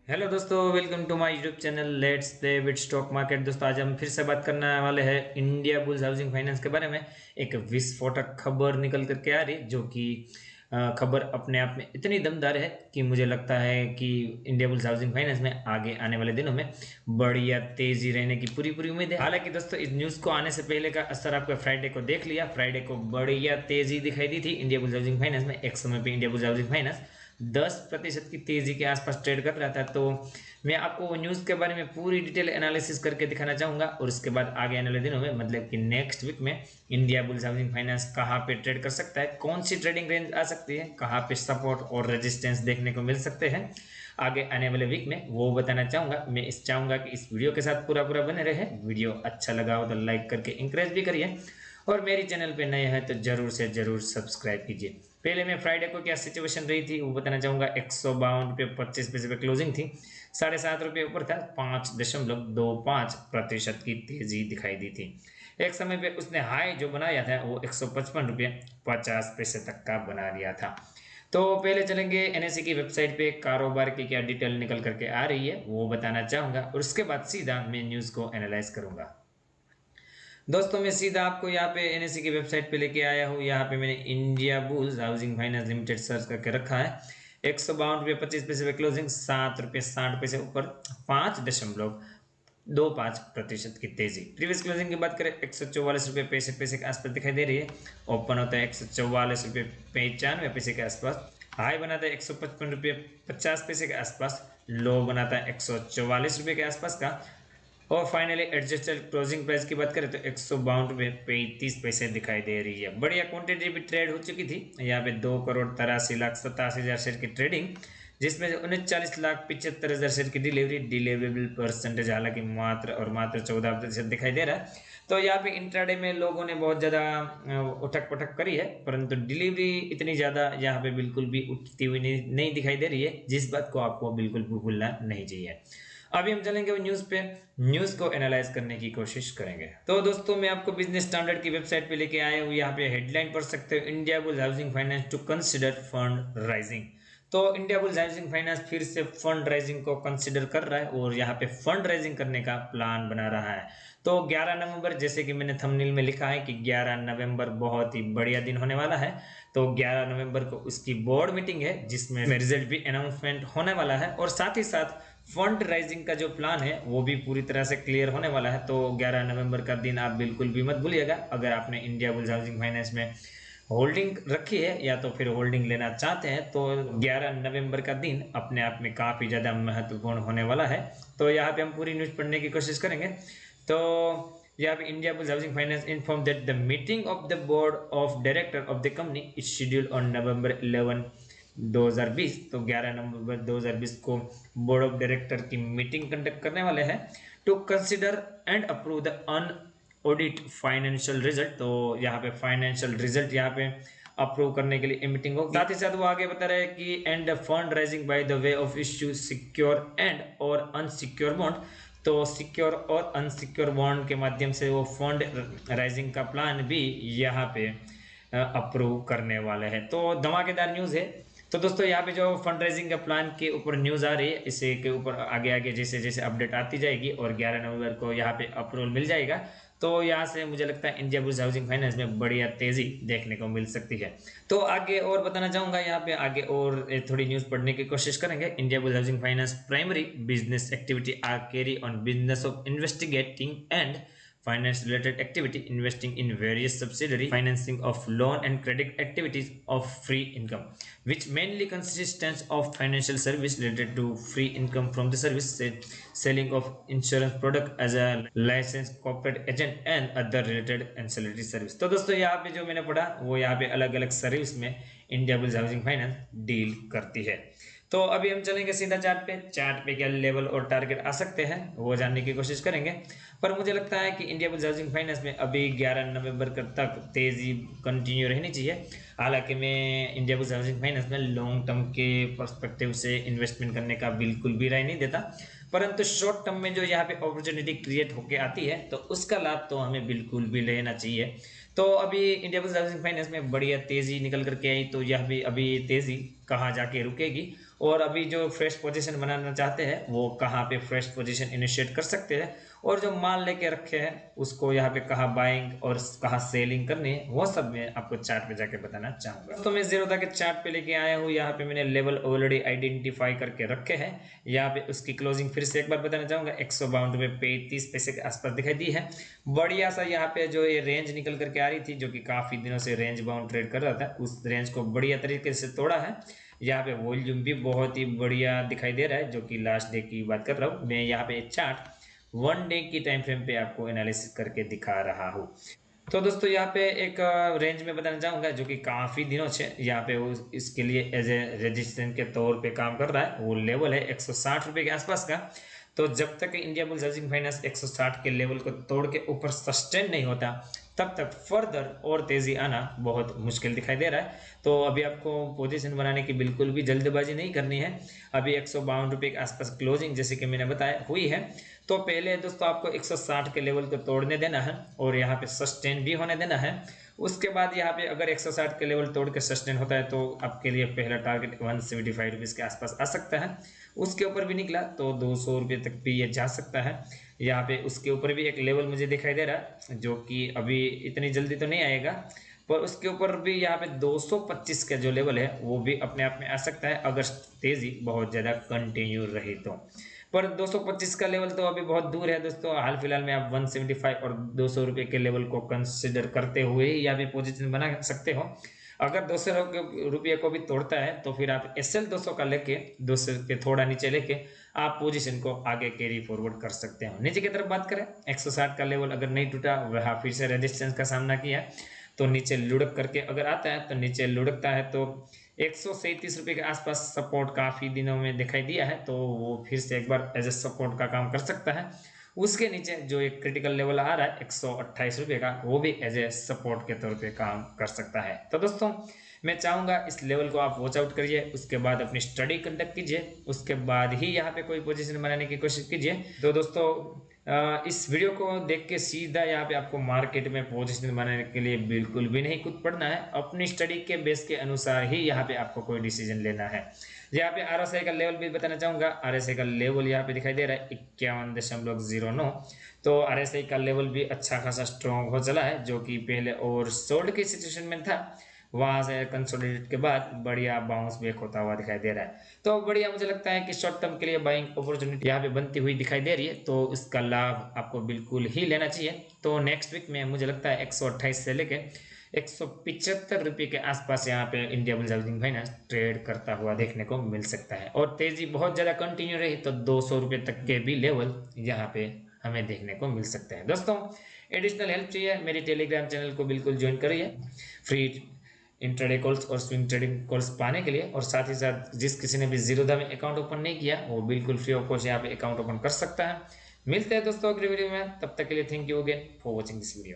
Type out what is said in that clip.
Hello दोस्तों, welcome to my YouTube channel let's day with stock market. दोस्तों, आज हम फिर से बात करने वाले हैं इंडिया बुल्स हाउसिंग फाइनेंस के बारे में। एक विस्फोटक खबर निकल करके आ रही, जो कि खबर अपने आप में इतनी दमदार है कि मुझे लगता है कि इंडिया बुल्स हाउसिंग फाइनेंस में आगे आने वाले दिनों में बढ़िया तेजी रहने की पूरी पूरी उम्मीद है। हालांकि दोस्तों, इस न्यूज़ को आने से पहले का असर आपको फ्राइडे को देख लिया। फ्राइडे को बढ़िया तेजी दिखाई दी थी इंडिया बुल्स हाउसिंग फाइनेंस में। एक समय पे इंडिया बुल्स हाउसिंग फाइनेंस 10% की तेजी के आसपास ट्रेड कर रहा था। तो मैं आपको न्यूज़ के बारे में पूरी डिटेल एनालिसिस करके दिखाना चाहूंगा, और उसके बाद आगे आने वाले दिनों में, मतलब कि नेक्स्ट वीक में, इंडिया बुल्स हाउसिंग फाइनेंस कहाँ पे ट्रेड कर सकता है, कौन सी ट्रेडिंग रेंज आ सकती है, कहाँ पे सपोर्ट और रेजिस्टेंस देखने को मिल सकते हैं आगे आने वाले वीक में, वो बताना चाहूंगा। मैं चाहूंगा कि इस वीडियो के साथ पूरा पूरा बने रहे। वीडियो अच्छा लगा हो तो लाइक करके इंकरेज भी करिए, और मेरी चैनल पे नए हैं तो जरूर से जरूर सब्सक्राइब कीजिए। पहले मैं फ्राइडे को क्या सिचुएशन रही थी वो बताना चाहूंगा। 152 रुपये 25 पैसे पे क्लोजिंग थी। 7.5 रुपये ऊपर था। 5.25% की तेजी दिखाई दी थी। एक समय पे उसने हाई जो बनाया था वो 155 रुपये 50 पैसे तक का बना लिया था। तो पहले चलेंगे एनएससी की वेबसाइट पे कारोबार की क्या डिटेल निकल करके आ रही है वो बताना चाहूंगा, और उसके बाद सीधा मैं न्यूज़ को एनालाइज करूंगा। दोस्तों, मैं सीधा आपको यहाँ पे एनएससी की वेबसाइट पे लेके आया हूँ। यहाँ पे मैंने India bulls housing finance limited search करके रखा है। 152 रुपये 25 पैसे पे क्लोजिंग, 7 रुपये 60 पैसे ऊपर, 5.25% की तेजी। प्रीवियस क्लोजिंग की बात करें, 144 रुपये 65 पैसे के आसपास दिखाई दे रही है। ओपन होता है 144 रुपये 95 पैसे के आसपास। हाई बनाता है 155 रुपये 50 पैसे के आसपास। लो बनाता है 144 रुपये के आसपास का। और फाइनली एडजस्टेड क्लोजिंग प्राइस की बात करें तो 152 रुपये 35 पैसे दिखाई दे रही है। बढ़िया क्वांटिटी भी ट्रेड हो चुकी थी। यहाँ पे 2,83,87,000 शेयर की ट्रेडिंग, जिसमें 39,75,000 शेयर की डिलीवरेबल परसेंटेज हालांकि मात्र और मात्र 14% दिखाई दे रहा है। तो यहाँ पे इंट्राडे में लोगों ने बहुत ज़्यादा उठक पटक करी है, परंतु डिलीवरी इतनी ज़्यादा यहाँ पे बिल्कुल भी उठती हुई नहीं दिखाई दे रही है, जिस बात को आपको बिल्कुल भी भूलना नहीं चाहिए। अभी हम चलेंगे वो न्यूज़ पे, न्यूज़ को एनालाइज करने की कोशिश करेंगे। तो दोस्तों, मैं आपको बिजनेस स्टैंडर्ड की वेबसाइट पे लेके आया हूँ। यहाँ पे हेडलाइन पढ़ सकते हो, Indiabulls housing Finance to consider fund raising. तो इंडिया बुल्स हाउसिंग फाइनेंस फिर से फंड राइजिंग को कंसिडर कर रहा है, और यहाँ पे फंड राइजिंग करने का प्लान बना रहा है। तो 11 नवंबर, जैसे कि मैंने थंबनेल में लिखा है कि 11 नवंबर बहुत ही बढ़िया दिन होने वाला है। तो 11 नवंबर को उसकी बोर्ड मीटिंग है, जिसमें रिजल्ट भी अनाउंसमेंट होने वाला है, और साथ ही साथ फंड राइजिंग का जो प्लान है वो भी पूरी तरह से क्लियर होने वाला है। तो 11 नवंबर का दिन आप बिल्कुल भी मत भूलिएगा। अगर आपने इंडिया बुल्स हाउसिंग फाइनेंस में होल्डिंग रखी है या तो फिर होल्डिंग लेना चाहते हैं, तो 11 नवंबर का दिन अपने आप में काफ़ी ज़्यादा महत्वपूर्ण होने वाला है। तो यहाँ पे हम पूरी न्यूज़ पढ़ने की कोशिश करेंगे। तो यहाँ पे Indiabulls housing finance inform that the meeting of the board of director of the company is scheduled on November 11 2020। तो 11 नवंबर 2020 को बोर्ड ऑफ डायरेक्टर की मीटिंग कंडक्ट करने वाले हैं to consider and approve the unaudit financial result. तो यहाँ पे फाइनेंशियल रिजल्ट यहाँ पे अप्रूव करने के लिए मीटिंग होगी। साथ ही साथ वो आगे बता रहे हैं कि end fund rising by the way of issue secure and और अनसिक्योर बॉन्ड। तो सिक्योर और अनसिक्योर बॉन्ड के माध्यम से वो फंड राइजिंग का प्लान भी यहाँ पे अप्रूव करने वाले हैं। तो धमाकेदार न्यूज़ है। तो दोस्तों, यहाँ पे जो फंड रेजिंग का प्लान के ऊपर न्यूज़ आ रही है, इसे के ऊपर आगे आगे जैसे जैसे अपडेट आती जाएगी, और 11 नवंबर को यहाँ पे अप्रूवल मिल जाएगा, तो यहाँ से मुझे लगता है इंडिया बुल्स हाउसिंग फाइनेंस में बढ़िया तेजी देखने को मिल सकती है। तो आगे और बताना चाहूँगा, यहाँ पे आगे और थोड़ी न्यूज़ पढ़ने की कोशिश करेंगे। Indiabulls housing Finance primary business activity are carry on business of investigating and finance related activity, investing in various subsidiary, financing of loan and credit activities of free income, which mainly consists of financial service related to free income from the service, selling of insurance product as a licensed corporate agent and other related ancillary service। तो दोस्तों, यहाँ पे जो मैंने पढ़ा वो यहाँ पे अलग अलग सर्विस में India bulls housing finance deal करती है। तो अभी हम चलेंगे सीधा चार्ट पे क्या लेवल और टारगेट आ सकते हैं वो जानने की कोशिश करेंगे। पर मुझे लगता है कि इंडिया बुल्स हाउसिंग फाइनेंस में अभी 11 नवंबर तक तेजी कंटिन्यू रहनी चाहिए। हालांकि मैं इंडिया बुल्स हाउसिंग फाइनेंस में लॉन्ग टर्म के पर्सपेक्टिव से इन्वेस्टमेंट करने का बिल्कुल भी राय नहीं देता, परंतु शॉर्ट टर्म में जो यहाँ पे अपॉर्चुनिटी क्रिएट होकर आती है तो उसका लाभ तो हमें बिल्कुल भी लेना चाहिए। तो अभी इंडिया बुल्स हाउसिंग फाइनेंस में बढ़िया तेजी निकल करके आई, तो यह भी अभी तेजी कहाँ जाके रुकेगी और अभी जो फ्रेश पोजीशन बनाना चाहते हैं वो कहाँ पे फ्रेश पोजीशन इनिशिएट कर सकते हैं, और जो माल लेके रखे हैं उसको यहाँ पे कहाँ बाइंग और कहाँ सेलिंग करनी है, वो सब मैं आपको चार्ट पे जाके बताना चाहूंगा। तो मैं जीरोधा के चार्ट पे लेके आया हूँ। यहाँ पे मैंने लेवल ऑलरेडी आइडेंटिफाई करके रखे हैं। यहाँ पे उसकी क्लोजिंग फिर से एक बार बताना चाहूंगा, 152 पे 33 पैसे के आसपास दिखाई दी है। बढ़िया सा यहाँ पे जो ये रेंज निकल करके आ रही थी, जो कि काफी दिनों से रेंज बाउंड ट्रेड कर रहा था, उस रेंज को बढ़िया तरीके से तोड़ा है। यहाँ पे वॉल्यूम भी बहुत ही बढ़िया दिखाई दे रहा है, जो कि लास्ट डे की बात कर रहा हूँ मैं। यहाँ पे चार्ट 1 डे की टाइम फ्रेम पे आपको एनालिसिस करके दिखा रहा हूँ। तो दोस्तों यहाँ पे एक रेंज में बताना चाहूँगा, जो कि काफ़ी दिनों से यहाँ पे वो इसके लिए एज ए रेजिस्टेंस के तौर पे काम कर रहा है। वो लेवल है 160 रुपये के आसपास का। तो जब तक इंडिया बुल्स हाउसिंग फाइनेंस 160 के लेवल को तोड़ के ऊपर सस्टेन नहीं होता, तब तक फर्दर और तेज़ी आना बहुत मुश्किल दिखाई दे रहा है। तो अभी आपको पोजीशन बनाने की बिल्कुल भी जल्दबाजी नहीं करनी है। अभी 152 रुपये के आसपास क्लोजिंग जैसे कि मैंने बताया हुई है। तो पहले दोस्तों आपको 160 के लेवल को तोड़ने देना है और यहाँ पे सस्टेन भी होने देना है। उसके बाद यहाँ पे अगर 160 के लेवल तोड़ के सस्टेन होता है तो आपके लिए पहला टारगेट 175 रुपीज़ के आसपास आ सकता है। उसके ऊपर भी निकला तो 200 रुपये तक भी ये जा सकता है। यहाँ पे उसके ऊपर भी एक लेवल मुझे दिखाई दे रहा है, जो कि अभी इतनी जल्दी तो नहीं आएगा, पर उसके ऊपर भी यहाँ पे 225 का जो लेवल है वो भी अपने आप में आ सकता है, अगर तेज़ी बहुत ज़्यादा कंटिन्यू रही तो। पर 225 का लेवल तो अभी बहुत दूर है दोस्तों। हाल फिलहाल में आप 175 और 200 रुपये के लेवल को कंसिडर करते हुए या भी पोजीशन बना सकते हो। अगर 200 रुपये को भी तोड़ता है तो फिर आप SL 200 का लेके 200 के थोड़ा नीचे लेके आप पोजीशन को आगे कैरी फॉरवर्ड कर सकते हो। नीचे की तरफ बात करें, 160 का लेवल अगर नहीं टूटा, वह फिर से रेजिस्टेंस का सामना किया तो नीचे लुढ़क करके अगर आता है तो नीचे लुढ़कता है तो 137 रुपये के आसपास सपोर्ट काफ़ी दिनों में दिखाई दिया है, तो वो फिर से एक बार एज ए सपोर्ट का काम कर सकता है। उसके नीचे जो एक क्रिटिकल लेवल आ रहा है 128 रुपये का, वो भी एज ए सपोर्ट के तौर पे काम कर सकता है। तो दोस्तों मैं चाहूँगा इस लेवल को आप वॉच आउट करिए, उसके बाद अपनी स्टडी कंडक्ट कीजिए, उसके बाद ही यहाँ पे कोई पोजीशन बनाने की कोशिश कीजिए। तो दोस्तों इस वीडियो को देख के सीधा यहाँ पे आपको मार्केट में पोजीशन बनाने के लिए बिल्कुल भी नहीं कूद पड़ना है। अपनी स्टडी के बेस के अनुसार ही यहाँ पे आपको कोई डिसीजन लेना है। यहाँ पे RSI का लेवल भी बताना चाहूँगा। RSI का लेवल यहाँ पे दिखाई दे रहा है 51.09। तो RSI का लेवल भी अच्छा खासा स्ट्रॉन्ग हो चला है, जो कि पहले और सोल्ड की सिचुएशन में था, वहां से कंसोलिडेट के बाद बढ़िया बाउंस बैक होता हुआ दिखाई दे रहा है। तो बढ़िया मुझे लगता है कि शॉर्ट टर्म के लिए बाइंग अपॉर्चुनिटी यहाँ पे बनती हुई दिखाई दे रही है, तो इसका लाभ आपको बिल्कुल ही लेना चाहिए। तो नेक्स्ट वीक में मुझे लगता है 128 से लेके 175 रुपये के आसपास यहाँ पे Indiabulls housing finance trade करता हुआ देखने को मिल सकता है। और तेजी बहुत ज़्यादा कंटिन्यू रही तो 200 रुपये तक के भी लेवल यहाँ पे हमें देखने को मिल सकते हैं। दोस्तों एडिशनल हेल्प चाहिए, मेरी टेलीग्राम चैनल को बिल्कुल ज्वाइन करिए फ्री इंट्राडे कॉल्स और स्विंग ट्रेडिंग कॉल्स पाने के लिए। और साथ ही साथ जिस किसी ने भी जीरोधा में अकाउंट ओपन नहीं किया वो बिल्कुल फ्री ऑफ कॉस्ट यहाँ पे अकाउंट ओपन कर सकता है। मिलते हैं दोस्तों अगली वीडियो में, तब तक के लिए thank you again for watching this video.